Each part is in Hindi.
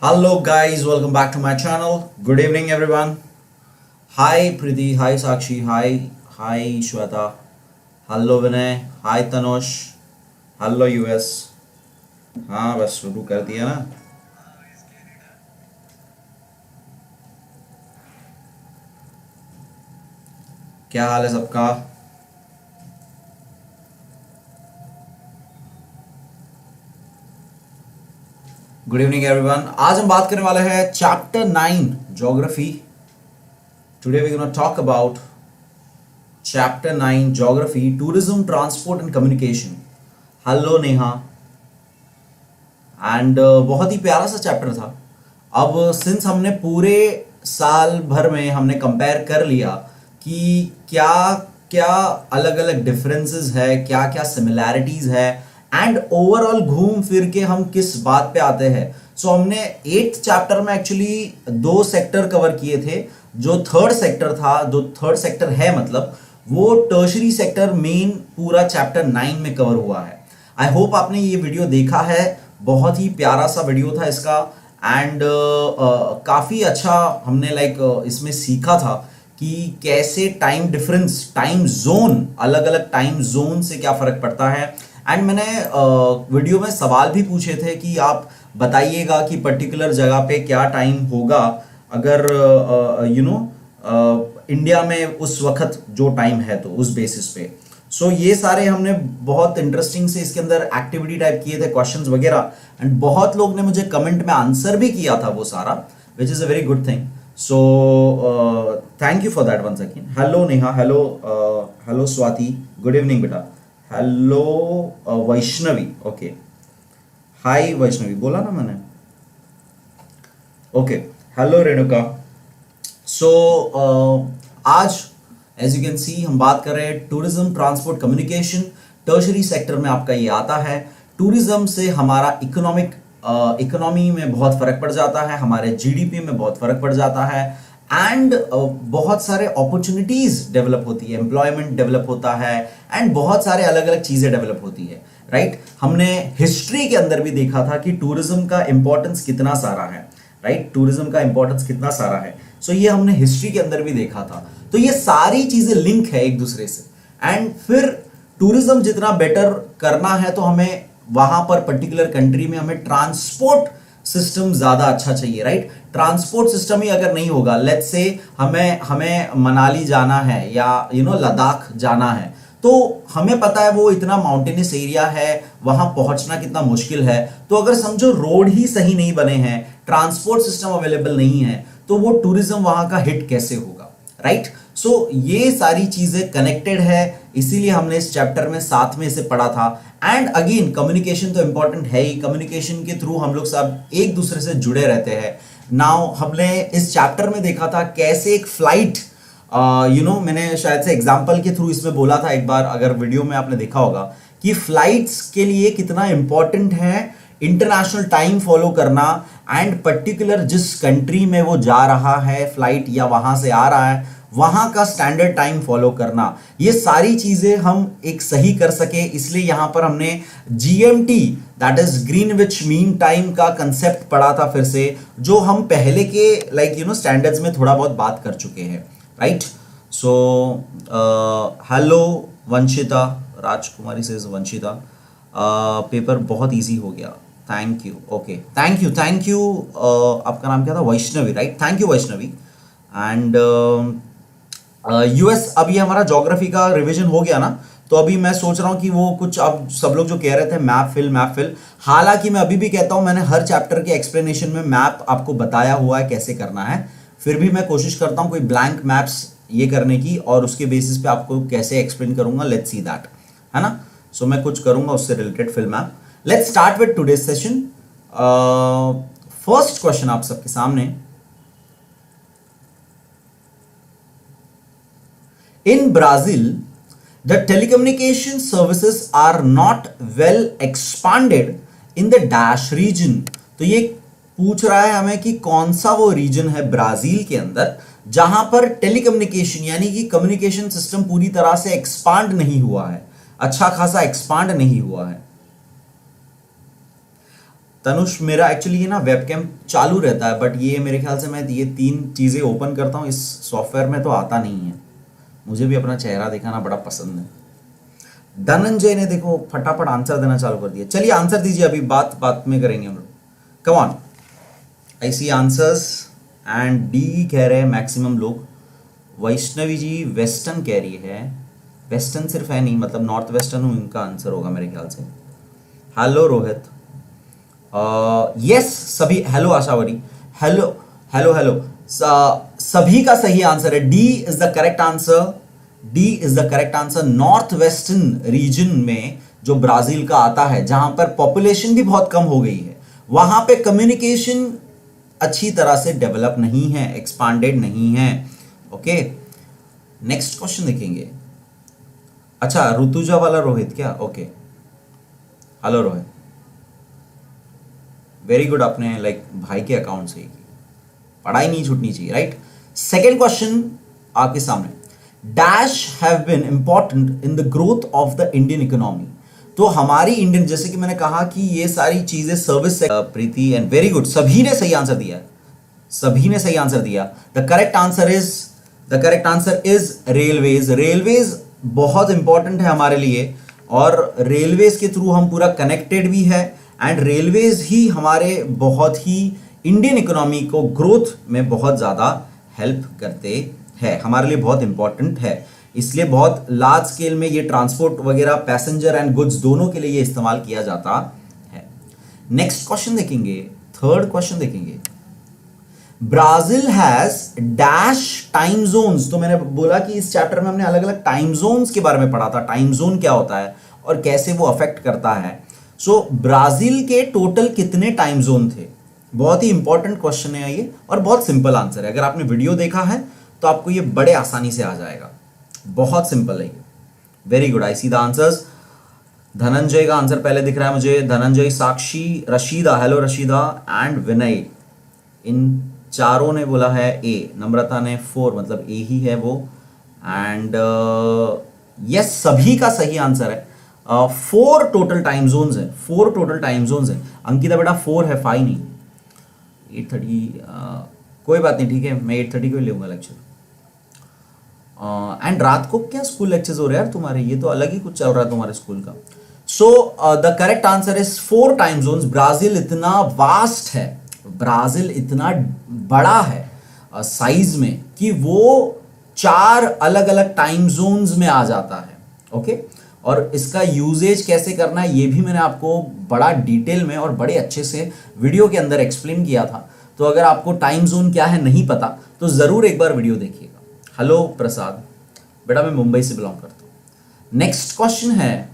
Hello guys, welcome back to my channel. Good evening everyone. Hi Priti, hi Sakshi, hi Shweta. Hello Vinay, hi Tanosh. Hello US. हाँ बस शुरू कर दिया ना. क्या हाल है सबका? Good evening everyone. आज हम बात करने वाले हैं chapter 9 geography. Today we gonna talk about chapter 9 geography, tourism, transport and communication. Hello Neha. And बहुत ही प्यारा सा चैप्टर था. अब सिंस हमने पूरे साल भर में हमने कंपेयर कर लिया कि क्या क्या अलग अलग डिफरेंसेस है, क्या क्या सिमिलैरिटीज है, एंड ओवरऑल घूम फिर के हम किस बात पे आते हैं. सो हमने 8th चैप्टर में एक्चुअली 2 सेक्टर कवर किए थे. जो थर्ड सेक्टर था, जो थर्ड सेक्टर है मतलब, वो टर्शरी सेक्टर मेन पूरा चैप्टर 9 में कवर हुआ है. आई होप आपने ये वीडियो देखा है. बहुत ही प्यारा सा वीडियो था इसका. एंड काफ़ी अच्छा हमने इसमें सीखा था कि कैसे टाइम डिफरेंस, टाइम जोन, अलग अलग टाइम जोन से क्या फ़र्क पड़ता है. एंड मैंने वीडियो में सवाल भी पूछे थे कि आप बताइएगा कि पर्टिकुलर जगह पे क्या टाइम होगा अगर इंडिया में उस वक्त जो टाइम है तो उस बेसिस पे. सो ये सारे हमने बहुत इंटरेस्टिंग से इसके अंदर एक्टिविटी टाइप किए थे, क्वेश्चंस वगैरह. एंड बहुत लोग ने मुझे कमेंट में आंसर भी किया था वो सारा, which is a very good thing. So thank you for that once again. Hello Neha, hello Swati, good evening बेटा. Hello Vaishnavi. Okay, hi Vaishnavi बोला ना मैंने. Okay, hello Renuka. सो आज एज यू कैन सी हम बात कर रहे हैं tourism, transport, communication. Tertiary sector में आपका ये आता है. टूरिज्म से हमारा इकोनॉमी में बहुत फर्क पड़ जाता है, हमारे जीडीपी में बहुत फर्क पड़ जाता है. एंड बहुत सारे अपॉर्चुनिटीज डेवलप होती है, एम्प्लॉयमेंट डेवलप होता है, एंड बहुत सारे अलग अलग चीजें डेवलप होती है. राइट हमने हिस्ट्री के अंदर भी देखा था कि टूरिज्म का इंपॉर्टेंस कितना सारा है. राइट टूरिज्म का इंपॉर्टेंस कितना सारा है. सो ये हमने हिस्ट्री के अंदर भी देखा था. तो ये सारी चीजें लिंक है एक दूसरे से. एंड फिर टूरिज्म जितना बेटर करना है तो हमें वहां पर पर्टिकुलर कंट्री में हमें ट्रांसपोर्ट सिस्टम ज्यादा अच्छा चाहिए. राइट ट्रांसपोर्ट सिस्टम ही अगर नहीं होगा, लेट्स से हमें मनाली जाना है या लद्दाख जाना है, तो हमें पता है वो इतना माउंटेनियस एरिया है, वहां पहुंचना कितना मुश्किल है. तो अगर समझो रोड ही सही नहीं बने हैं, ट्रांसपोर्ट सिस्टम अवेलेबल नहीं है, तो वो टूरिज्म वहां का हिट कैसे होगा. राइट सो ये सारी चीजें कनेक्टेड है, इसीलिए हमने इस चैप्टर में साथ में इसे पढ़ा था. एंड अगेन कम्युनिकेशन तो इंपॉर्टेंट है ही. कम्युनिकेशन के थ्रू हम लोग सब एक दूसरे से जुड़े रहते हैं. नाउ हमने इस चैप्टर में देखा था कैसे एक फ्लाइट, मैंने शायद से एग्जाम्पल के थ्रू इसमें बोला था एक बार, अगर वीडियो में आपने देखा होगा, कि फ्लाइट्स के लिए कितना इंपॉर्टेंट है इंटरनेशनल टाइम फॉलो करना. एंड पर्टिकुलर जिस कंट्री में वो जा रहा है फ्लाइट या वहां से आ रहा है, वहां का स्टैंडर्ड टाइम फॉलो करना. ये सारी चीजें हम एक सही कर सके, इसलिए यहां पर हमने GMT, that is Greenwich mean time का कंसेप्ट पढ़ा था फिर से, जो हम पहले के स्टैंडर्ड्स में थोड़ा बहुत बात कर चुके हैं. राइट सो हेलो वंशिता, राजकुमारी से वंशिता, पेपर बहुत इजी हो गया, thank you. Okay thank you. आपका नाम क्या था? Vaishnavi. Right thank you Vaishnavi. And US, अब ये हमारा ज्योग्राफी का रिवीजन हो गया ना, तो अभी मैं सोच रहा हूँ कि वो कुछ, अब सब लोग जो कह रहे थे मैप फिल, हालांकि मैं अभी भी कहता हूँ मैंने हर चैप्टर के एक्सप्लेनेशन में मैप आपको बताया हुआ है कैसे करना है. फिर भी मैं कोशिश करता हूँ कोई ब्लैंक मैप्स ये करने की, और उसके बेसिस पे आपको कैसे एक्सप्लेन करूंगा, लेट्स सी दैट, है ना. सो मैं कुछ करूंगा उससे related fill map. Let's start with today's session. First question आप सबके सामने. In Brazil, the telecommunication services are not well expanded in the dash region. तो ये पूछ रहा है हमें कि कौन सा वो रीजन है ब्राजील के अंदर जहां पर टेलीकम्युनिकेशन यानी कि कम्युनिकेशन सिस्टम पूरी तरह से एक्सपांड नहीं हुआ है, अच्छा खासा एक्सपांड नहीं हुआ है. तनुष, मेरा एक्चुअली ये ना वेबकैम चालू रहता है, बट ये मेरे ख्याल से मैं ये 3 चीज़ें ओपन करता हूँ, इस सॉफ्टवेयर में तो आता नहीं है। मुझे भी अपना चेहरा दिखाना बड़ा पसंद है। धनंजय ने देखो फटाफट आंसर देना चालू कर दिया। चलिए आंसर दीजिए, अभी बात बात में करेंगे हम लोग। Come on, I see answers and D कह रहे हैं मैक्सिमम लोग। वैष्णवी जी वेस्टर्न कह रही है। वेस्टर्न सिर्फ है नहीं, मतलब नॉर्थ वेस्टर्न हूँ, इनका आंसर होगा मेरे ख्याल से। हेलो रोहित, यस सभी, hello Ashavari, hello hello hello, सभी का सही आंसर है। D is the correct answer, D is the correct answer. North western region में जो ब्राजील का आता है, जहां पर पॉपुलेशन भी बहुत कम हो गई है, वहां पे कम्युनिकेशन अच्छी तरह से डेवलप नहीं है, एक्सपांडेड नहीं है। ओके, नेक्स्ट क्वेश्चन देखेंगे। अच्छा, ऋतुजा वाला रोहित क्या? Okay, hello Rohit, very good, आपने लाइक भाई के अकाउंट से ही की, पढ़ाई नहीं छूटनी चाहिए, राइट। सेकेंड क्वेश्चन आपके सामने, dash have been important in the growth of the Indian economy. तो हमारी इंडियन, जैसे कि मैंने कहा कि ये सारी चीजें service, Preeti and very good, सभी ने सही आंसर दिया, सभी ने सही आंसर दिया। The correct answer is railways. Railways बहुत इंपॉर्टेंट है हमारे लिए, और रेलवेज के थ्रू हम पूरा कनेक्टेड भी है, एंड रेलवेज ही हमारे बहुत ही इंडियन इकोनॉमी को ग्रोथ में बहुत ज़्यादा हेल्प करते हैं, हमारे लिए बहुत इंपॉर्टेंट है। इसलिए बहुत लार्ज स्केल में ये ट्रांसपोर्ट वगैरह, पैसेंजर एंड गुड्स दोनों के लिए ये इस्तेमाल किया जाता है। नेक्स्ट क्वेश्चन देखेंगे, थर्ड क्वेश्चन देखेंगे। Brazil has dash time zones. तो मैंने बोला कि इस चैप्टर में हमने अलग अलग टाइम जोन्स के बारे में पढ़ा था, टाइम जोन क्या होता है और कैसे वो अफेक्ट करता है। सो ब्राजील के टोटल कितने टाइम जोन थे? बहुत ही इंपॉर्टेंट क्वेश्चन है ये, और बहुत सिंपल आंसर है। अगर आपने वीडियो देखा है तो आपको ये बड़े आसानी से आ जाएगा, बहुत सिंपल है ये। Very good, I see the answers. Dhananjay का आंसर पहले दिख रहा है मुझे, धनंजय, साक्षी, रशीदा, हेलो रशीदा, एंड विनय, इन चारों ने बोला है ए। नम्रता ने 4, मतलब ए ही है वो। एंड यस, सभी का सही आंसर है। 4 टोटल टाइम जोन्स है, 4 टोटल टाइम जोन्स है। अंकिता बेटा 4 है, 5 नहीं। 8:30, कोई बात नहीं, ठीक है, मैं 8:30 को ही लूंगा लेक्चर। एंड रात को क्या स्कूल लेक्चर्स हो रहे हैं यार तुम्हारे? ये तो अलग ही कुछ चल रहा है तुम्हारे स्कूल का। So the correct answer is 4 time zones. Brazil इतना वास्ट है, ब्राजील इतना बड़ा है साइज में, कि वो 4 अलग अलग टाइम जोन्स में आ जाता है। ओके, और इसका यूजेज कैसे करना है ये भी मैंने आपको बड़ा डिटेल में और बड़े अच्छे से वीडियो के अंदर एक्सप्लेन किया था। तो अगर आपको टाइम जोन क्या है नहीं पता तो जरूर एक बार वीडियो देखिएगा। हेलो प्रसाद, बेटा मैं मुंबई से बिलोंग करता हूं। नेक्स्ट क्वेश्चन है,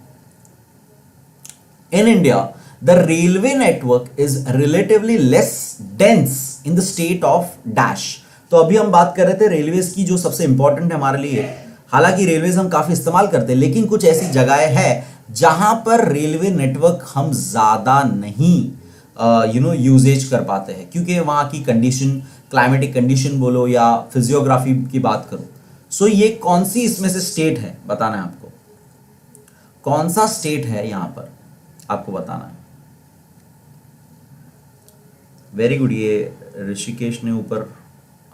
in India the railway network is relatively less dense in the state of dash. तो अभी हम बात कर रहे थे रेलवेज की, जो सबसे इंपॉर्टेंट है हमारे लिए। हालांकि रेलवेज हम काफी इस्तेमाल करते हैं, लेकिन कुछ ऐसी जगहें हैं जहां पर रेलवे नेटवर्क हम ज्यादा नहीं यूजेज कर पाते हैं, क्योंकि वहां की कंडीशन, क्लाइमेटिक कंडीशन बोलो या फिजियोग्राफी की बात करो। सो ये कौन सी इसमें से स्टेट है बताना है आपको, कौन सा स्टेट है यहां पर आपको बताना है। वेरी गुड, ये ऋषिकेश ने ऊपर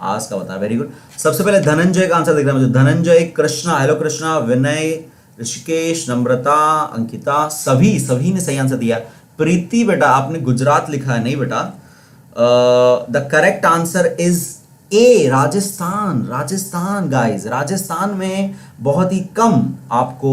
आज का बताया, वेरी गुड। सबसे पहले धनंजय का आंसर दिख रहा है मुझे, धनंजय, कृष्णा, हेलो कृष्णा, विनय, ऋषिकेश, नम्रता, अंकिता, सभी ने सही आंसर दिया। प्रीति बेटा आपने गुजरात लिखा है, नहीं बेटा, the correct answer is a, Rajasthan guys. Rajasthan में बहुत ही कम आपको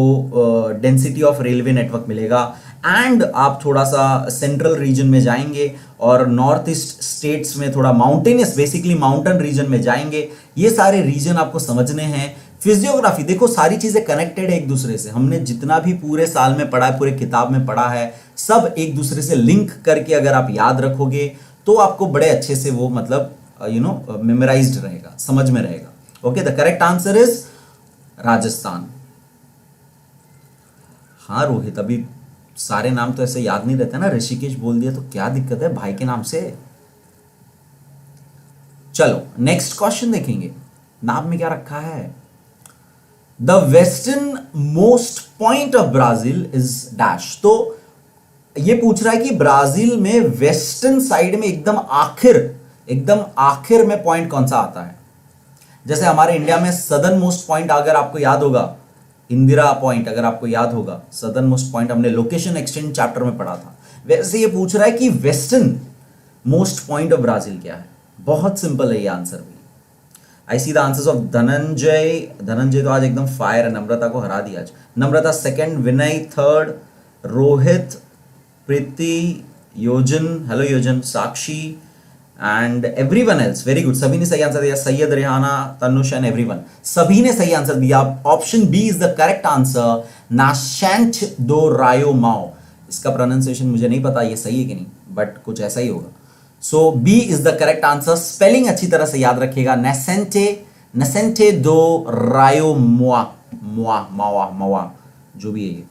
डेंसिटी ऑफ रेलवे नेटवर्क मिलेगा, एंड आप थोड़ा सा सेंट्रल रीजन में जाएंगे और नॉर्थ ईस्ट स्टेट्स में थोड़ा माउंटेनियस, बेसिकली माउंटेन रीजन में जाएंगे। ये सारे रीजन आपको समझने हैं। फिजियोग्राफी देखो, सारी चीजें कनेक्टेड है एक दूसरे से। हमने जितना भी पूरे साल में पढ़ा है, पूरे किताब में पढ़ा है, सब एक दूसरे से लिंक करके अगर आप याद रखोगे तो आपको बड़े अच्छे से वो मतलब मेमोराइज्ड रहेगा, समझ में रहेगा। Okay, the correct answer is Rajasthan. हाँ रोहित, अभी सारे नाम तो ऐसे याद नहीं रहते ना, ऋषिकेश बोल दिया तो क्या दिक्कत है भाई के नाम से। चलो नेक्स्ट क्वेश्चन देखेंगे, नाम में क्या रखा है। The western most point of Brazil is dash. तो ये पूछ रहा है कि ब्राजील में वेस्टर्न साइड में एकदम आखिर में पॉइंट कौन सा आता है। जैसे हमारे इंडिया में सदर्न मोस्ट पॉइंट अगर आपको याद होगा, इंदिरा पॉइंट अगर आपको याद होगा, सदर्न मोस्ट पॉइंट हमने लोकेशन एक्सचेंज चैप्टर में पढ़ा था। वैसे ये पूछ रहा है कि western most point of Brazil क्या है। बहुत सिंपल है ये आंसर भी। I see the answers of Dhananjay तो आज एकदम फायर है, नम्रता को हरा दिया आज। Namrata second, Vinay third, Rohit, Preeti, Yojan, hello Yojan, Sakshi and everyone else, very good, सभी ने सही आंसर दिया। सैयद, रेहाना, तनुष एंड एवरीवन, सभी ने सही आंसर दिया। Option B is the correct answer, नाशेंट दो रायो माओ। इसका प्रोनाउंसिएशन मुझे नहीं पता ये सही है कि नहीं, बट कुछ ऐसा ही होगा। So B is the correct answer. Spelling अच्छी तरह से याद रखिएगा, नेसेंटे दो रायो मावा, जो भी है ये।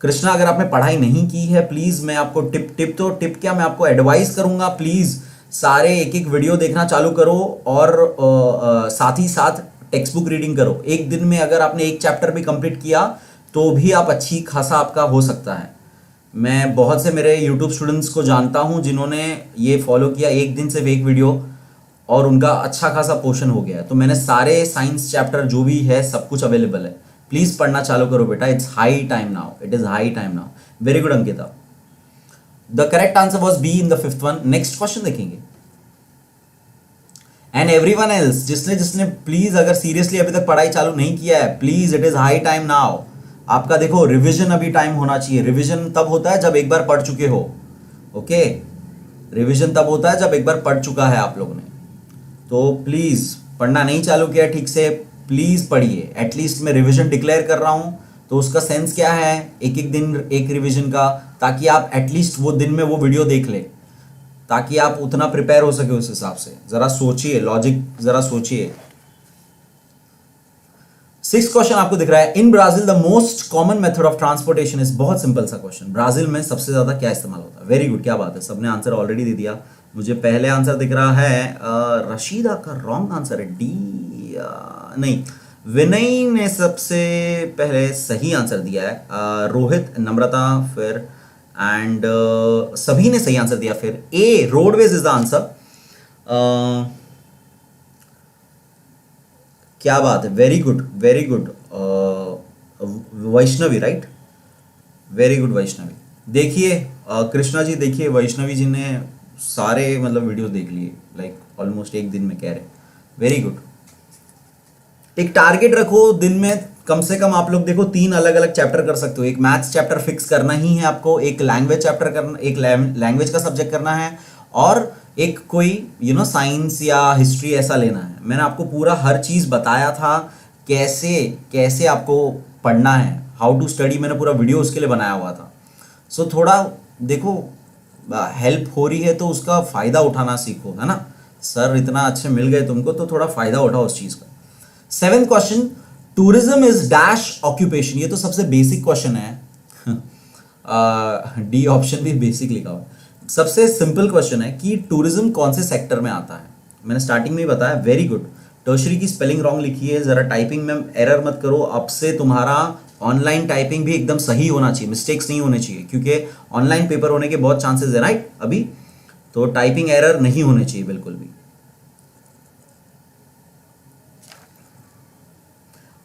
कृष्णा, अगर आपने पढ़ाई नहीं की है प्लीज मैं आपको टिप क्या मैं आपको एडवाइस करूंगा, प्लीज सारे एक एक वीडियो देखना चालू करो और साथ ही साथ टेक्स्ट बुक रीडिंग करो। एक दिन में अगर आपने एक चैप्टर भी कंप्लीट किया तो भी आप अच्छी खासा आपका हो सकता है। मैं बहुत से मेरे यूट्यूब स्टूडेंट्स को जानता हूं जिन्होंने ये फॉलो किया, एक दिन सिर्फ एक वीडियो, और उनका अच्छा खासा पोर्शन हो गया है। तो मैंने सारे साइंस चैप्टर जो भी है सब कुछ अवेलेबल है, प्लीज पढ़ना चालू करो बेटा। It's high time now, it is high time now. Very good Ankita, the correct answer was be in the fifth one. Next question देखेंगे। एंड एवरीवन एल्स, जिसने प्लीज अगर सीरियसली अभी तक पढ़ाई चालू नहीं किया है, please it is high time now. आपका देखो रिवीजन अभी टाइम होना चाहिए। रिवीजन तब होता है जब एक बार पढ़ चुके हो, ओके। रिवीजन तब होता है जब एक बार पढ़ चुका है आप लोगों ने। तो प्लीज पढ़ना नहीं चालू किया ठीक से, प्लीज पढ़िए। एटलीस्ट मैं रिवीजन डिक्लेयर कर रहा हूं तो उसका सेंस क्या है, एक एक दिन एक रिवीजन का, ताकि आप एटलीस्ट वो दिन में वो वीडियो देख ले, ताकि आप उतना प्रिपेयर हो सके उस हिसाब से। जरा सोचिए, लॉजिक जरा सोचिए। सिक्स क्वेश्चन आपको दिख रहा है, in Brazil the most common method of transportation is. बहुत सिंपल सा क्वेश्चन, ब्राजील में सबसे ज्यादा क्या इस्तेमाल होता है। वेरी गुड, क्या बात है, सबने आंसर ऑलरेडी दे दिया। मुझे पहले आंसर दिख रहा है रशीदा का रॉन्ग आंसर है डी, नहीं, विनय ने सबसे पहले सही आंसर दिया है। रोहित, नम्रता, फिर एंड सभी ने सही आंसर दिया। फिर ए रोडवेज इज द आंसर। क्या बात है, very good very good. Vaishnavi, right, very good Vaishnavi. देखिए कृष्णा जी, देखिए वैष्णवी जी ने सारे मतलब वीडियोस देख लिए, लाइक ऑलमोस्ट एक दिन में कह रहे। Very good. एक टारगेट रखो, दिन में कम से कम आप लोग देखो 3 अलग अलग चैप्टर कर सकते हो। एक मैथ्स चैप्टर फिक्स करना ही है आपको, एक लैंग्वेज चैप्टर करना, एक लैंग्वेज का सब्जेक्ट करना है, और एक कोई साइंस या हिस्ट्री ऐसा लेना है। मैंने आपको पूरा हर चीज बताया था, कैसे कैसे आपको पढ़ना है, हाउ टू स्टडी, मैंने पूरा वीडियो उसके लिए बनाया हुआ था। सो थोड़ा देखो, हेल्प हो रही है तो उसका फायदा उठाना सीखो, है ना। सर इतना अच्छे मिल गए तुमको तो थोड़ा फायदा उठाओ उस चीज का। 7th question, tourism is dash occupation. ये तो सबसे बेसिक क्वेश्चन है। डी ऑप्शन भी बेसिक लिखा हुआ। सबसे सिंपल क्वेश्चन है कि टूरिज्म कौन से सेक्टर में आता है। मैंने स्टार्टिंग में ही बताया। Very good. टर्शरी की स्पेलिंग रॉन्ग लिखी है, जरा टाइपिंग में एरर मत करो। अब से तुम्हारा ऑनलाइन टाइपिंग भी एकदम सही होना चाहिए, मिस्टेक्स नहीं होने चाहिए, क्योंकि ऑनलाइन पेपर होने के बहुत चांसेस है, राइट। अभी तो टाइपिंग एरर नहीं होने चाहिए बिल्कुल भी।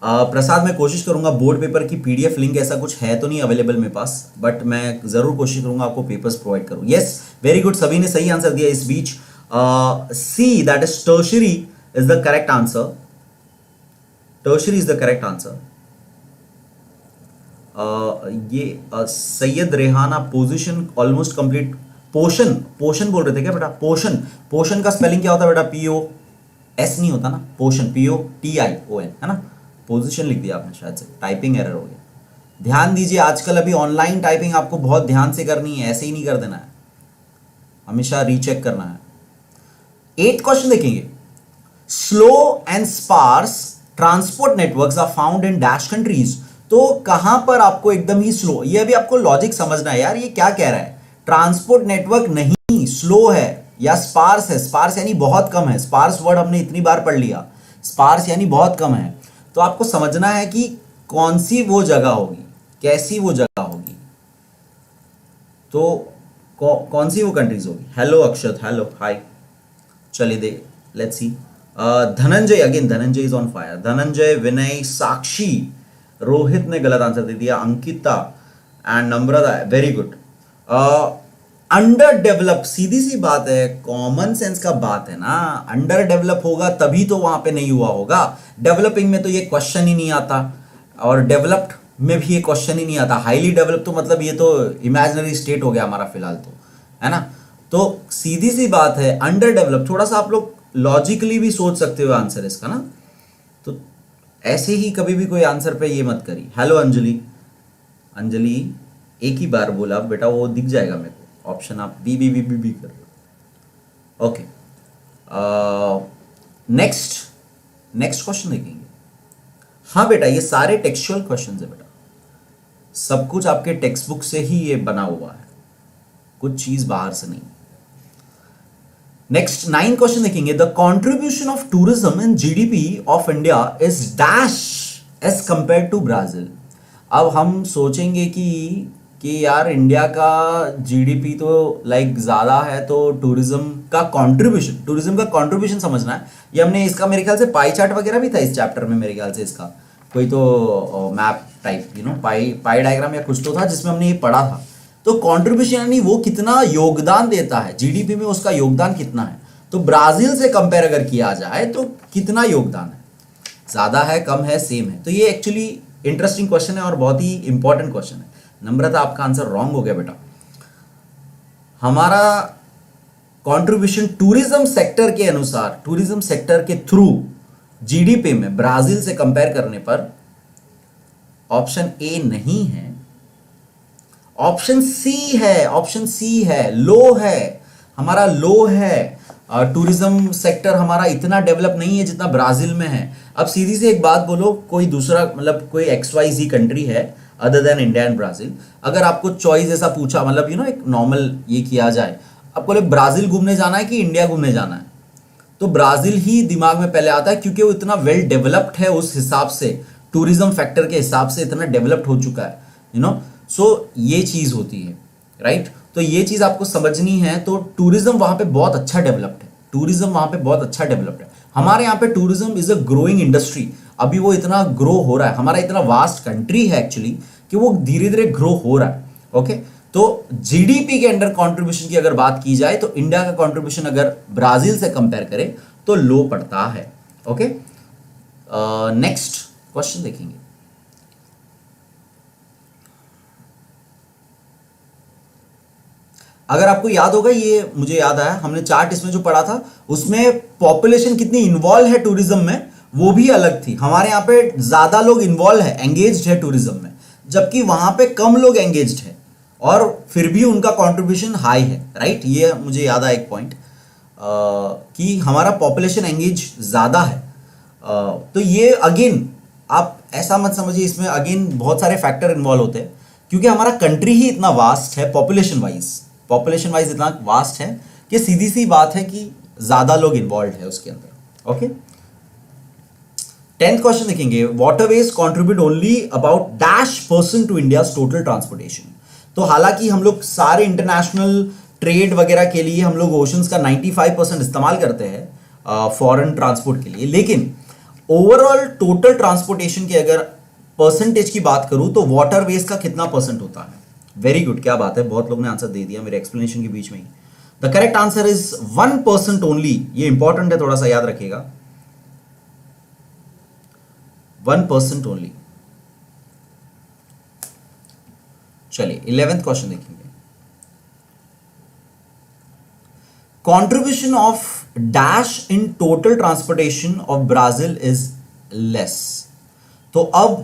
प्रसाद, मैं कोशिश करूंगा बोर्ड पेपर की पीडीएफ लिंक ऐसा कुछ है तो नहीं अवेलेबल मेरे पास, बट मैं जरूर कोशिश करूंगा आपको पेपर्स प्रोवाइड करूं। यस, वेरी गुड, सभी ने सही आंसर दिया इस बीच। C, that is tertiary is the correct answer. Tertiary is the correct answer. ये Syed, Rehana, position almost complete. Portion बोल रहे थे क्या बेटा? पोशन का स्पेलिंग क्या होता है बेटा? PO S नहीं होता ना, पोशन POTION, है ना। पोजीशन लिख दिया आपने, शायद से टाइपिंग एरर हो गया। ध्यान दीजिए, आजकल अभी ऑनलाइन टाइपिंग आपको बहुत ध्यान से करनी है, ऐसे ही नहीं कर देना है, हमेशा रीचेक करना है। 8th क्वेश्चन देखेंगे, slow and sparse transport networks are found in dash countries. तो कहां पर आपको एकदम ही स्लो, ये अभी आपको लॉजिक समझना है यार, ये क्या कह रहा है। ट्रांसपोर्ट नेटवर्क नहीं, स्लो है या स्पार्स है। स्पार्स यानी बहुत कम है। स्पार्स वर्ड हमने इतनी बार पढ़ लिया, स्पार्स यानी बहुत कम है। तो आपको समझना है कि कौन सी वो जगह होगी। कैसी वो जगह होगी, तो कौन सी वो कंट्रीज होगी। Hello Akshat, hello hi. चलिए दे, let's see. Dhananjay, again Dhananjay is on fire. Dhananjay, Vinay, Sakshi, Rohit ने गलत आंसर दे दिया, Ankita and Namrata, very good. Under develop, सीधी सी बात है, कॉमन सेंस का बात है ना, अंडर डेवलप होगा तभी तो वहां पे नहीं हुआ होगा। डेवलपिंग में तो ये क्वेश्चन ही नहीं आता, और डेवलप्ड में भी ये क्वेश्चन ही नहीं आता। हाईली डेवलप तो मतलब ये तो इमेजिनरी स्टेट हो गया हमारा फिलहाल, तो है ना। तो सीधी सी बात है, अंडर डेवलप, थोड़ा सा आप लोग लॉजिकली भी सोच सकते हो आंसर इसका ना, तो ऐसे ही कभी भी कोई आंसर पे ये मत करी। हेलो अंजलि, अंजलि एक ही बार बोला बेटा, वो दिख जाएगा मेरे को ऑप्शन, आप B B B B B कर रहे हो। ओके, नेक्स्ट नेक्स्ट क्वेश्चन देखेंगे। हाँ बेटा, ये सारे टेक्सचुअल क्वेश्चन है बेटा, सब कुछ आपके टेक्स्ट बुक से ही ये बना हुआ है, कुछ चीज बाहर से नहीं। नेक्स्ट 9 क्वेश्चन देखेंगे। The contribution of tourism in GDP of India is dash as compare to Brazil. अब हम सोचेंगे कि यार इंडिया का जीडीपी तो लाइक ज़्यादा है, तो टूरिज्म का कंट्रीब्यूशन समझना है। ये हमने इसका मेरे ख्याल से पाई चार्ट वगैरह भी था इस चैप्टर में, मेरे ख्याल से इसका कोई तो मैप टाइप पाई डायग्राम या कुछ तो था जिसमें हमने ये पढ़ा था। तो कंट्रीब्यूशन यानी वो कितना योगदान देता है जीडीपी में, उसका योगदान कितना है। तो ब्राजील से कंपेयर अगर किया जाए तो कितना योगदान है, ज़्यादा है, कम है, सेम है। तो ये एक्चुअली इंटरेस्टिंग क्वेश्चन है और बहुत ही इंपॉर्टेंट क्वेश्चन है। नम्रता, आपका आंसर रॉन्ग हो गया बेटा। हमारा कंट्रीब्यूशन टूरिज्म सेक्टर के अनुसार, टूरिज्म सेक्टर के थ्रू जीडीपी में ब्राजील से कंपेयर करने पर ऑप्शन ए नहीं है, ऑप्शन सी है। ऑप्शन सी है, लो है, हमारा लो है। टूरिज्म सेक्टर हमारा इतना डेवलप नहीं है जितना ब्राजील में है। अब सीधी से एक बात बोलो, कोई दूसरा मतलब कोई XYZ कंट्री है other than India and Brazil, अगर आपको चॉइस ऐसा पूछा, मतलब एक नॉर्मल ये किया जाए, आपको बोले ब्राजील घूमने जाना है कि इंडिया घूमने जाना है, तो ब्राजील ही दिमाग में पहले आता है, क्योंकि वो इतना वेल डेवलप्ड है, उस हिसाब से टूरिज्म फैक्टर के हिसाब से इतना डेवलप्ड हो चुका है, सो ये चीज होती है, राइट। तो ये चीज आपको समझनी है। तो टूरिज्म वहां पे बहुत अच्छा डेवलप्ड है, टूरिज्म वहां पे बहुत अच्छा डेवलप्ड है। हमारे यहाँ पे tourism is a growing industry, अभी वो इतना ग्रो हो रहा है, हमारा इतना वास्ट कंट्री है एक्चुअली कि वो धीरे धीरे ग्रो हो रहा है। ओके, तो जीडीपी के अंडर कंट्रीब्यूशन की अगर बात की जाए तो इंडिया का कंट्रीब्यूशन अगर ब्राजील से कंपेयर करें तो लो पड़ता है। ओके, नेक्स्ट क्वेश्चन देखेंगे। अगर आपको याद होगा, ये मुझे याद आया, हमने चार्ट इसमें जो पढ़ा था उसमें पॉपुलेशन कितनी इन्वॉल्व है टूरिज्म में वो भी अलग थी। हमारे यहाँ पे ज्यादा लोग इन्वॉल्व है, एंगेज्ड है टूरिज्म में, जबकि वहां पे कम लोग एंगेज्ड है और फिर भी उनका कंट्रीब्यूशन हाई है, राइट। ये मुझे याद आया एक पॉइंट कि हमारा पॉपुलेशन एंगेज ज्यादा है। तो ये अगेन आप ऐसा मत समझिए, इसमें अगेन बहुत सारे फैक्टर इन्वॉल्व होते हैं, क्योंकि हमारा कंट्री ही इतना वास्ट है, पॉपुलेशन वाइज इतना वास्ट है कि सीधी सी बात है कि ज्यादा लोग इन्वॉल्व है उसके अंदर। ओके, 10th क्वेश्चन देखेंगे। Waterways contribute only about dash % to India's total transportation. तो हालांकि हम लोग सारे इंटरनेशनल ट्रेड वगैरह के लिए हम लोग ओशंस का 95% इस्तेमाल करते हैं फॉरेन ट्रांसपोर्ट के लिए, लेकिन ओवरऑल टोटल ट्रांसपोर्टेशन की अगर परसेंटेज की बात करूं तो वाटरवेज का कितना % होता है। वेरी गुड, क्या बात है, बहुत लोग ने आंसर दे दिया मेरे एक्सप्लेनेशन के बीच में ही। The correct answer is 1% only. ये इंपॉर्टेंट है, थोड़ा सा याद रखिएगा, 1% ओनली। चलिए 11th क्वेश्चन देखेंगे। Contribution of dash in total transportation of Brazil is less. तो अब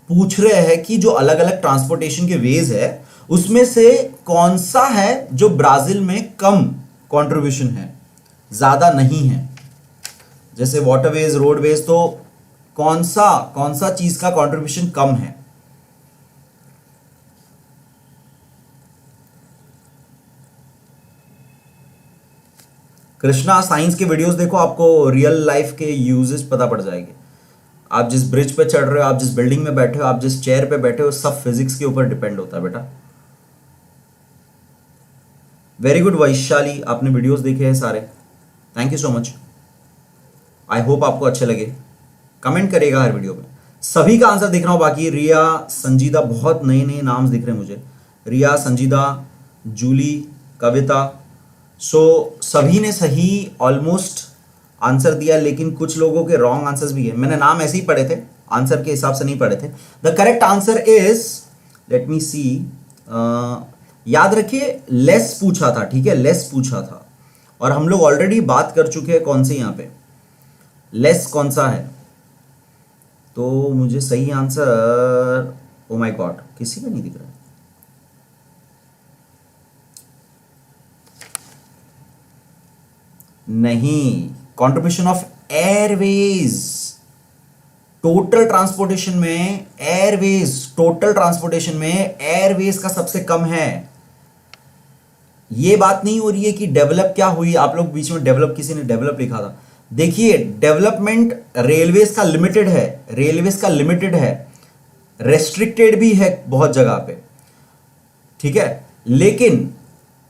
पूछ रहे हैं कि जो अलग अलग ट्रांसपोर्टेशन के वेज है उसमें से कौन सा है जो ब्राजील में कम कंट्रीब्यूशन है, ज्यादा नहीं है। जैसे वाटरवेज, रोडवेज, तो कौन सा चीज का कंट्रीब्यूशन कम है। कृष्णा, साइंस के वीडियोस देखो, आपको रियल लाइफ के यूजेस पता पड़ जाएंगे। आप जिस ब्रिज पे चढ़ रहे हो, आप जिस बिल्डिंग में बैठे हो, आप जिस चेयर पे बैठे हो, सब फिजिक्स के ऊपर डिपेंड होता है बेटा। वेरी गुड वैशाली, आपने वीडियोस देखे हैं सारे, thank you so much. I hope आपको अच्छे लगे। कमेंट करिएगा हर वीडियो में। सभी का आंसर दिख रहा हूं, बाकी रिया, संजीदा, बहुत नए नए नाम दिख रहे हैं मुझे। रिया, संजीदा, जूली, कविता, सो सभी ने सही ऑलमोस्ट आंसर दिया, लेकिन कुछ लोगों के रॉन्ग आंसर्स भी है। मैंने नाम ऐसे ही पढ़े थे, आंसर के हिसाब से नहीं पढ़े थे। The correct answer is, let me see, याद रखिए लेस पूछा था, ठीक है, लेस पूछा था, और हम लोग ऑलरेडी बात कर चुके हैं कौन से यहां पे लेस कौन सा है। तो मुझे सही आंसर, ओ माय गॉड, किसी का नहीं दिख रहा है। नहीं, contribution of Airways, total transportation में एयरवेज, टोटल ट्रांसपोर्टेशन में एयरवेज का सबसे कम है। ये बात नहीं हो रही है कि डेवलप क्या हुई, आप लोग बीच में डेवलप, किसी ने डेवलप लिखा था। देखिए डेवलपमेंट रेलवेज का लिमिटेड है, रेलवेज का लिमिटेड है, रेस्ट्रिक्टेड भी है बहुत जगह पे, ठीक है। लेकिन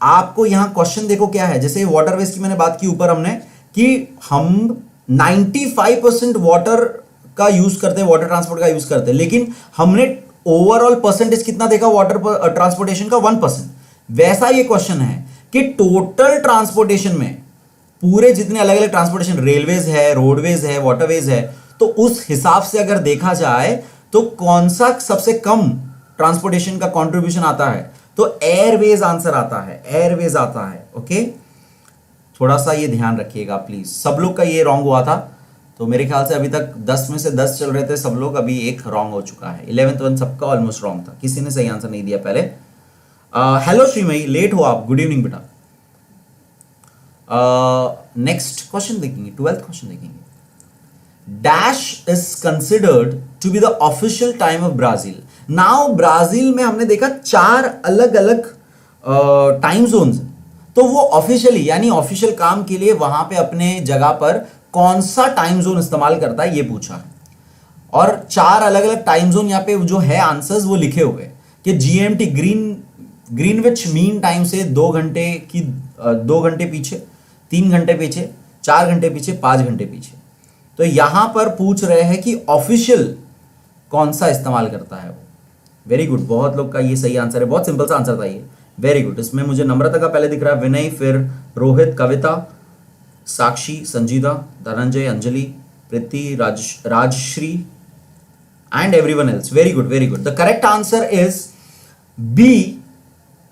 आपको यहां क्वेश्चन देखो क्या है, जैसे वाटरवेज की मैंने बात की ऊपर हमने, कि हम 95% वाटर का यूज करते हैं, वाटर ट्रांसपोर्ट का यूज करते हैं, लेकिन हमने ओवरऑल परसेंटेज कितना देखा वाटर ट्रांसपोर्टेशन का, 1%। वैसा ये क्वेश्चन है कि टोटल ट्रांसपोर्टेशन में पूरे जितने अलग अलग ट्रांसपोर्टेशन, रेलवेज है, रोडवेज है, वाटरवेज है, तो उस हिसाब से अगर देखा जाए तो कौन सा सबसे कम ट्रांसपोर्टेशन का कंट्रीब्यूशन आता है, तो एयरवेज आंसर आता है, एयरवेज आता है। ओके, थोड़ा सा ये ध्यान रखिएगा प्लीज। सब लोग का ये रॉन्ग हुआ था, तो मेरे ख्याल से अभी तक 10 में से 10 चल रहे थे सब लोग, अभी एक रॉन्ग हो चुका है। 11th वन सबका ऑलमोस्ट रॉन्ग था, किसी ने सही आंसर नहीं दिया पहले। हेलो श्रीमयी, लेट हो आप, गुड इवनिंग बेटा। नेक्स्ट क्वेश्चन देखेंगे, 12th क्वेश्चन देखेंगे। Dash is considered to be the official time of Brazil. Now Brazil में हमने देखा 4 अलग अलग टाइम जोन्स, तो वो ऑफिशियली यानी ऑफिशियल काम के लिए वहां पे अपने जगह पर कौन सा टाइम जोन इस्तेमाल करता है ये पूछा है। और 4 अलग अलग टाइम जोन यहाँ पे जो है आंसर्स वो लिखे हुए कि जीएमटी ग्रीनविच मीन टाइम से 2 घंटे की 2 घंटे पीछे, 3 घंटे पीछे, 4 घंटे पीछे, 5 घंटे पीछे। तो यहां पर पूछ रहे हैं कि ऑफिशियल कौन सा इस्तेमाल करता है वो। वेरी गुड, बहुत लोग का ये सही आंसर है, बहुत सिंपल सा आंसर था ये। वेरी गुड, इसमें मुझे नम्रता का पहले दिख रहा है, विनय, फिर Rohit, Kavita, Sakshi, Sanjida, Dhananjay, Anjali, Preeti, Rajshree and everyone else. Very good, very good. The correct answer is B,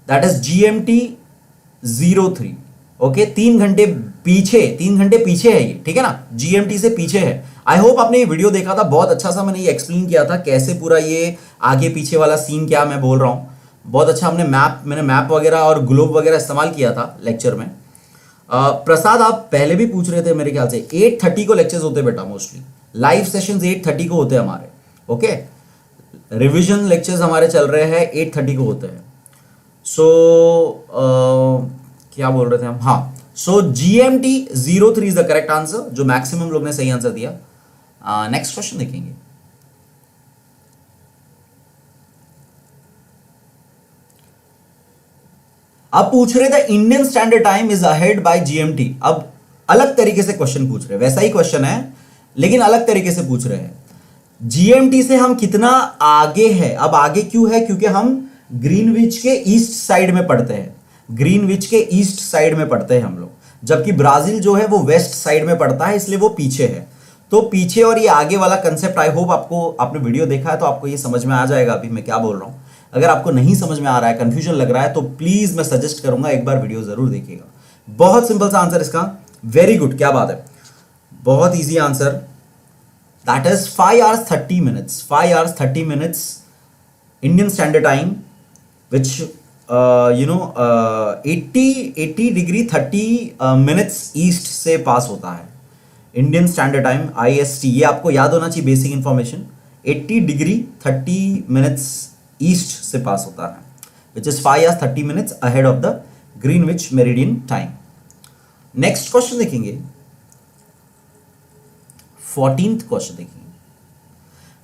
that is GMT 03। Okay, 3 घंटे पीछे, 3 घंटे पीछे है ये, ठीक है ना, जीएमटी से पीछे है। आई होप आपने ये वीडियो देखा था, बहुत अच्छा सा मैंने ये एक्सप्लेन किया था कैसे पूरा ये आगे पीछे वाला सीन क्या मैं बोल रहा हूं। बहुत अच्छा मैंने मैप वगैरह और ग्लोब वगैरह इस्तेमाल किया था लेक्चर में। प्रसाद, आप पहले भी पूछ रहे थे मेरे ख्याल से, 8:30 को लेक्चर्स होते बेटा, मोस्टली लाइव सेशंस 8:30 को होते हैं हमारे। ओके, रिवीजन लेक्चर्स हमारे चल रहे हैं 8:30 को होते हैं। सो क्या बोल रहे थे हम, हाँ, so GMT 03 is the correct answer, जो मैक्सिमम लोग ने सही आंसर दिया। नेक्स्ट क्वेश्चन देखेंगे। अब पूछ रहे थे Indian standard time is ahead by GMT. अब अलग तरीके से क्वेश्चन पूछ रहे हैं, वैसा ही क्वेश्चन है लेकिन अलग तरीके से पूछ रहे हैं। जीएमटी से हम कितना आगे है। अब आगे क्यों है, क्योंकि हम ग्रीनविच के ईस्ट साइड में पढ़ते हैं, ग्रीनविच के ईस्ट साइड में पढ़ते हैं हम लोग, जबकि ब्राजील जो है वो वेस्ट साइड में पड़ता है, इसलिए वो पीछे है। तो पीछे और ये आगे वाला कंसेप्ट, आई होप आपने वीडियो देखा है तो आपको ये समझ में आ जाएगा अभी मैं क्या बोल रहा हूं। अगर आपको नहीं समझ में आ रहा है, कंफ्यूजन लग रहा है, तो प्लीज मैं सजेस्ट करूंगा एक बार वीडियो जरूर देखिएगा। बहुत सिंपल सा आंसर इसका। वेरी गुड, क्या बात है, बहुत easy answer. That is 5 hours 30 minutes, 5 hours 30 minutes Indian standard time, which 80 degree 30 minutes east से पास होता है। इंडियन स्टैंडर्ड टाइम IST, ये आपको याद होना चाहिए basic information. 80 degree 30 minutes east से पास होता है, which is 5 hours 30 minutes ahead of the Greenwich meridian time. Next question देखेंगे, 14th क्वेश्चन देखेंगे।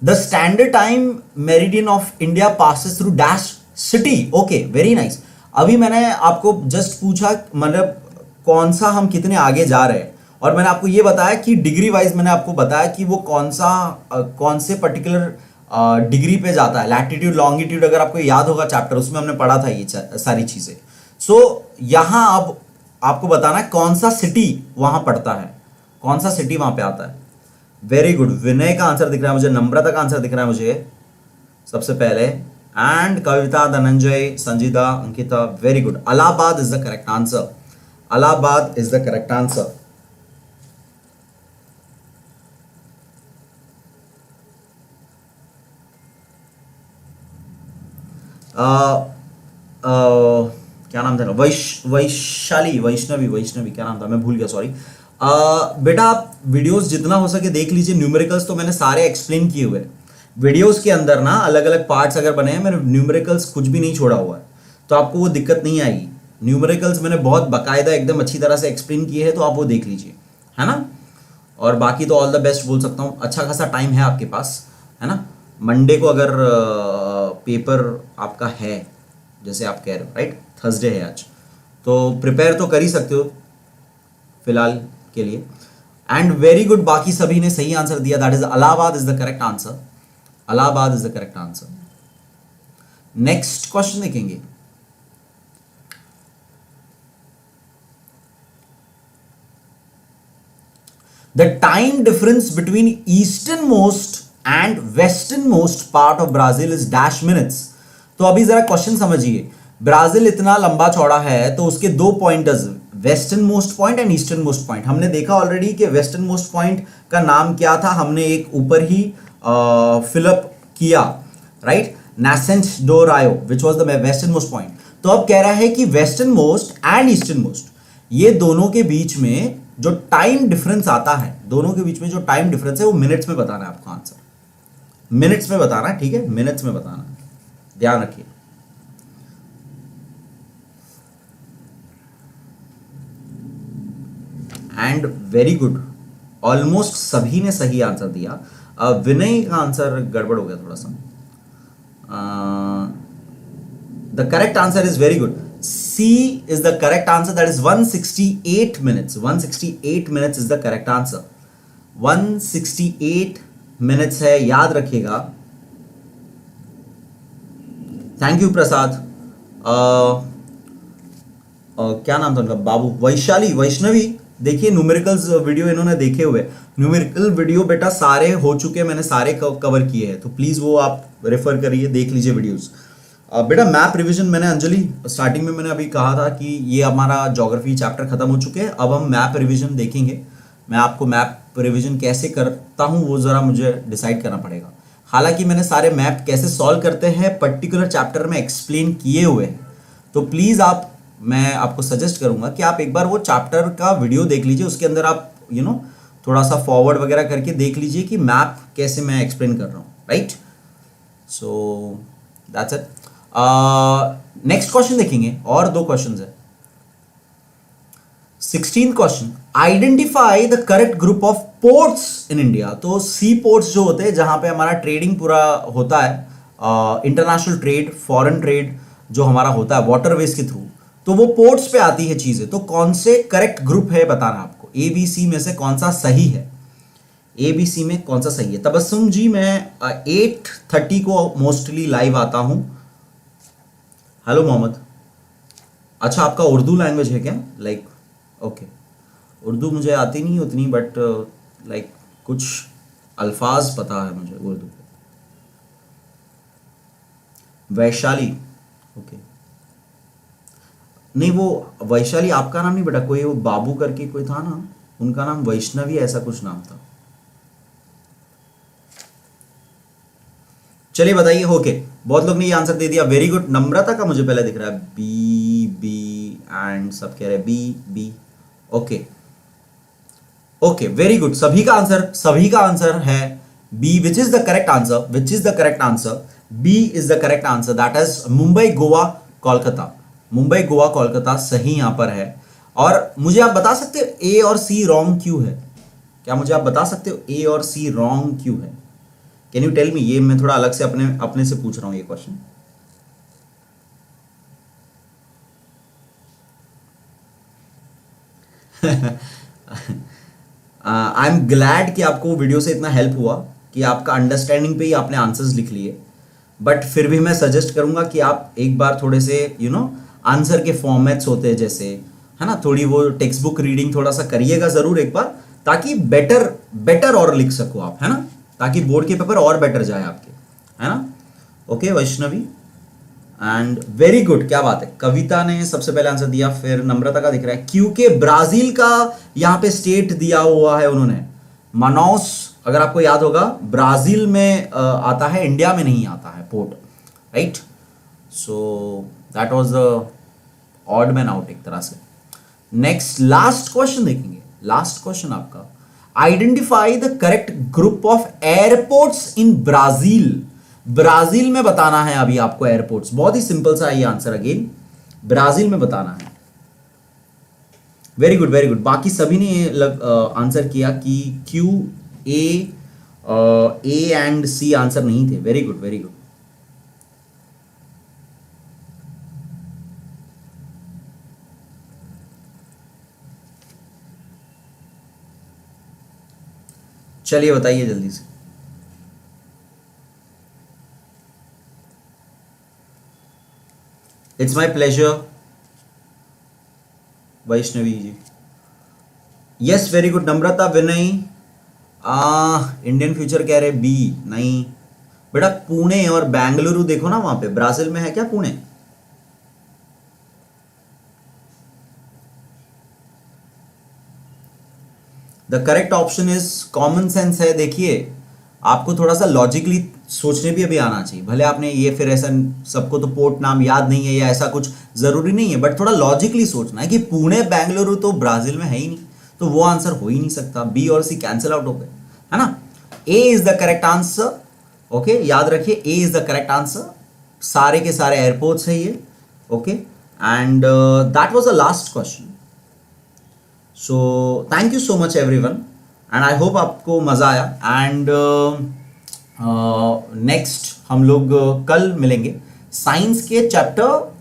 The standard time meridian of India passes through dash city. Okay, very nice. अभी मैंने आपको जस्ट पूछा मतलब कौन सा हम कितने आगे जा रहे हैं, और मैंने आपको ये बताया कि डिग्री वाइज मैंने आपको बताया कि वो कौन से पर्टिकुलर डिग्री पे जाता है, लैटिट्यूड लॉन्गिट्यूड। अगर आपको याद होगा चैप्टर, उसमें हमने पढ़ा था ये सारी चीजें। सो यहां अब आपको बताना है कौन सा सिटी वहां पड़ता है, कौन सा सिटी वहां पे आता है। वेरी गुड, विनय का आंसर दिख रहा है मुझे, नम्रता का आंसर दिख रहा है मुझे सबसे पहले, and Kavita, Dhananjay, Sanjita, Ankita, very good. Allahabad is the correct answer, Allahabad is the correct answer. क्या नाम था, वैष्णवी क्या नाम था, मैं भूल गया, सॉरी। बेटा आप वीडियोस जितना हो सके देख लीजिए। न्यूमेरिकल्स तो मैंने सारे एक्सप्लेन किए हुए हैं वीडियोस के अंदर ना, अलग अलग पार्ट्स अगर बने हैं, मैंने न्यूमेरिकल्स कुछ भी नहीं छोड़ा हुआ है, तो आपको वो दिक्कत नहीं आएगी। न्यूमेरिकल्स मैंने बहुत बाकायदा एकदम अच्छी तरह से एक्सप्लेन किए हैं, तो आप वो देख लीजिए, है ना। और बाकी तो ऑल द बेस्ट बोल सकता हूँ, अच्छा खासा टाइम है आपके पास, है ना। मंडे को अगर पेपर आपका है, जैसे आप कह रहे हो, राइट, थर्सडे है आज, तो प्रिपेयर तो कर ही सकते हो फिलहाल के लिए। एंड वेरी गुड, बाकी सभी ने सही आंसर दिया, that is Allahabad is the correct answer, Allahabad is the correct answer. Next question देखेंगे। The time difference between easternmost and westernmost part of Brazil is dash minutes। तो अभी जरा क्वेश्चन समझिए, ब्राजील इतना लंबा चौड़ा है, तो उसके दो pointers, western most point and eastern most point. हमने देखा ऑलरेडी कि वेस्टर्न मोस्ट पॉइंट का नाम क्या था, हमने एक ऊपर ही फिलअप किया, राइट, नासेंस डो रायो, which was the western most point. तो अब कह रहा है कि western most and eastern most, ये दोनों के बीच में जो टाइम डिफरेंस आता है, दोनों के बीच में जो टाइम डिफरेंस है, वो मिनट्स में बताना है आपको आंसर, मिनट्स में बताना है, ठीक है, मिनट्स में बताना है, ध्यान रखिए। एंड वेरी गुड, ऑलमोस्ट सभी ने सही आंसर दिया। विनय का आंसर गड़बड़ हो गया थोड़ा सा। The correct answer is very good, C is the correct answer, that is 168 minutes, 168 minutes is the correct answer, 168 minutes है, याद रखिएगा। थैंक यू प्रसाद। क्या नाम था उनका, बाबू, वैष्णवी, देखिए न्यूमेरिकल्स वीडियो इन्होंने देखे हुए, न्यूमेरिकल वीडियो बेटा सारे हो चुके, मैंने सारे कवर किए हैं, तो प्लीज वो आप रेफर करिए, देख लीजिए वीडियोस। बेटा मैप रिवीजन, मैंने अंजलि स्टार्टिंग में मैंने अभी कहा था कि ये हमारा ज्योग्राफी चैप्टर खत्म हो चुके हैं, अब हम मैप रिवीजन देखेंगे। मैं आपको मैप रिवीजन कैसे करता हूँ वो ज़रा मुझे डिसाइड करना पड़ेगा। हालांकि मैंने सारे मैप कैसे सॉल्व करते हैं पर्टिकुलर चैप्टर में एक्सप्लेन किए हुए हैं, तो प्लीज़ मैं आपको सजेस्ट करूंगा कि आप एक बार वो चैप्टर का वीडियो देख लीजिए, उसके अंदर आप थोड़ा सा फॉरवर्ड वगैरह करके देख लीजिए कि मैप कैसे मैं एक्सप्लेन कर रहा हूँ, right. So that's it. Next question देखेंगे, और दो क्वेश्चन है। 16th question, identify the correct group of ports in India. तो सी पोर्ट्स जो होते हैं जहां पे हमारा ट्रेडिंग पूरा होता है, इंटरनेशनल ट्रेड, फॉरेन ट्रेड जो हमारा होता है वाटरवेज के थ्रू, तो वो पोर्ट्स पे आती है चीजें। तो कौन से करेक्ट ग्रुप है बताना आपको, ABC में से कौन सा सही है, ABC में कौन सा सही है। तबस्सुम जी, मैं 8:30 को मोस्टली लाइव आता हूं। हेलो मोहम्मद, अच्छा आपका उर्दू लैंग्वेज है क्या, लाइक ओके। उर्दू मुझे आती नहीं उतनी, बट लाइक कुछ अल्फाज पता है मुझे उर्दू। वैशाली, ओके, नहीं वो वैशाली आपका नाम नहीं बेटा, कोई वो बाबू करके कोई था ना, उनका नाम वैष्णवी ऐसा कुछ नाम था। चलिए बताइए, ओके, बहुत लोग ने ये आंसर दे दिया, वेरी गुड। नम्रता का मुझे पहले दिख रहा है बी एंड सब कह रहे हैं B, okay okay, very good. सभी का आंसर है B, which is the correct answer, B is the correct answer, that is Mumbai Goa Kolkata सही यहां पर है। और मुझे आप बता सकते हो ए और सी रॉन्ग क्यों है, क्या मुझे आप बता सकते हो ए और सी रॉन्ग क्यों है, कैन यू टेल मी? ये मैं थोड़ा अलग से अपने अपने से पूछ रहा हूं ये क्वेश्चन. आई एम ग्लैड कि आपको वीडियो से इतना हेल्प हुआ कि आपका अंडरस्टैंडिंग पे ही आपने आंसर्स लिख लिए. बट फिर भी मैं सजेस्ट करूंगा कि आप एक बार थोड़े से आंसर के फॉर्मेट्स होते हैं जैसे, है ना, थोड़ी वो टेक्स्ट बुक रीडिंग थोड़ा सा करिएगा जरूर एक बार, ताकि बेटर और लिख सको आप, है ना, ताकि बोर्ड के पेपर और बेटर जाए आपके, है ना. Okay Vaishnavi, and very good, क्या बात है. कविता ने सबसे पहले आंसर दिया, फिर नम्रता का दिख रहा है. क्योंकि ब्राजील का यहाँ पे स्टेट दिया हुआ है उन्होंने, मनाउस, अगर आपको याद होगा ब्राजील में आता है, इंडिया में नहीं आता है port, right. So that was the odd man out एक तरह से. नेक्स्ट लास्ट क्वेश्चन देखेंगे. लास्ट क्वेश्चन आपका, identify the correct group of airports in Brazil. Brazil में बताना है अभी आपको एयरपोर्ट्स. बहुत ही सिंपल सा ये आंसर, अगेन ब्राजील में बताना है. Very good very good. बाकी सभी ने आंसर किया कि Q A and C answer नहीं थे. Very good very good. चलिए बताइए जल्दी से. It's my pleasure Vaishnavi ji. Yes very good. Namrata, Vinay, Indian future कह रहे बी. नहीं बेटा, पुणे और बेंगलुरु देखो ना, वहां पे ब्राजील में है क्या Pune? The correct option is common sense है. देखिए, आपको थोड़ा सा लॉजिकली सोचने भी अभी आना चाहिए. भले आपने ये फिर ऐसा, सबको तो पोर्ट नाम याद नहीं है या ऐसा कुछ जरूरी नहीं है, बट थोड़ा लॉजिकली सोचना है कि पुणे बेंगलुरु तो ब्राजील में है ही नहीं, तो वो आंसर हो ही नहीं सकता. बी और सी कैंसिल आउट हो गए, है ना. A is the correct answer. Okay, याद रखिए, A is the correct answer. सारे के सारे एयरपोर्ट्स है ये. Okay, and that was the last question. So thank you so much everyone, and I hope आपको मजा आया. एंड नेक्स्ट हम लोग कल मिलेंगे. साइंस के चैप्टर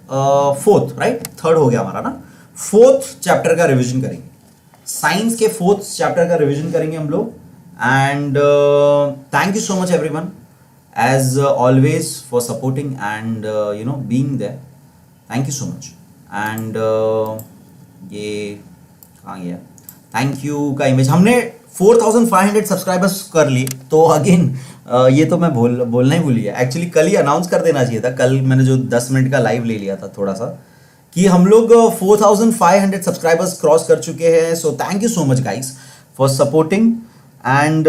4th, राइट, 3rd हो गया हमारा ना, 4th चैप्टर का रिवीजन करेंगे. साइंस के 4th चैप्टर का रिवीजन करेंगे हम लोग. And thank you so much everyone as always for supporting and being there. Thank you so much. And ये कहाँ गया, थैंक यू का इमेज. हमने 4500 सब्सक्राइबर्स कर लिए, तो अगेन ये तो मैं बोलना ही भूल गया. एक्चुअली कल ही अनाउंस कर देना चाहिए था. कल मैंने जो 10 मिनट का लाइव ले लिया था थोड़ा सा, कि हम लोग 4500 सब्सक्राइबर्स क्रॉस कर चुके हैं. So thank you so much guys for supporting and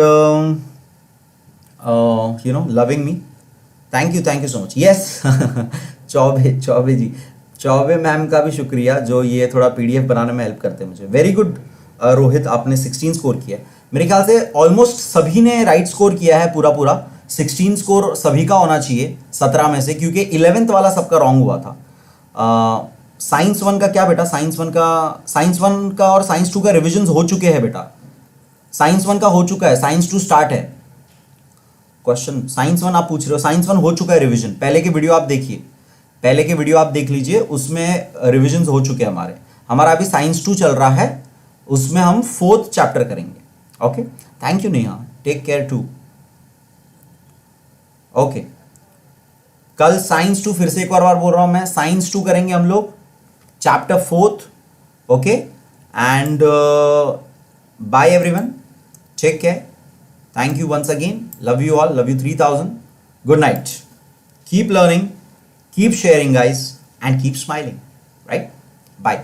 loving me. Thank you so much. Yes Chaube ji, Chaube ma'am का भी शुक्रिया जो ये थोड़ा पीडीएफ बनाने में हेल्प करते हैं मुझे. वेरी गुड रोहित, आपने 16 स्कोर किया. मेरे ख्याल से ऑलमोस्ट सभी ने राइट स्कोर किया है. पूरा 16 स्कोर सभी का होना चाहिए 17 में से, क्योंकि 11th वाला सबका रॉन्ग हुआ था. साइंस 1 का क्या बेटा, साइंस 1 का और साइंस 2 का रिविजन हो चुके हैं बेटा. साइंस 1 का हो चुका है, साइंस 2 स्टार्ट है. क्वेश्चन साइंस 1 आप पूछ रहे हो, साइंस 1 हो चुका है रिविजन. पहले के वीडियो आप देखिए, पहले के वीडियो आप देख लीजिए, उसमें रिविजन हो चुके हैं हमारे. हमारा अभी साइंस 2 चल रहा है, उसमें हम 4th चैप्टर करेंगे. Okay, thank you Neha, take care too. Okay, कल साइंस 2 फिर से एक बार बोल रहा हूं मैं, साइंस 2 करेंगे हम लोग, chapter 4th. Okay, and bye everyone, take care. Thank you once again, love you all, love you 3000. Good night. Keep learning, keep sharing guys, and keep smiling, right? Bye.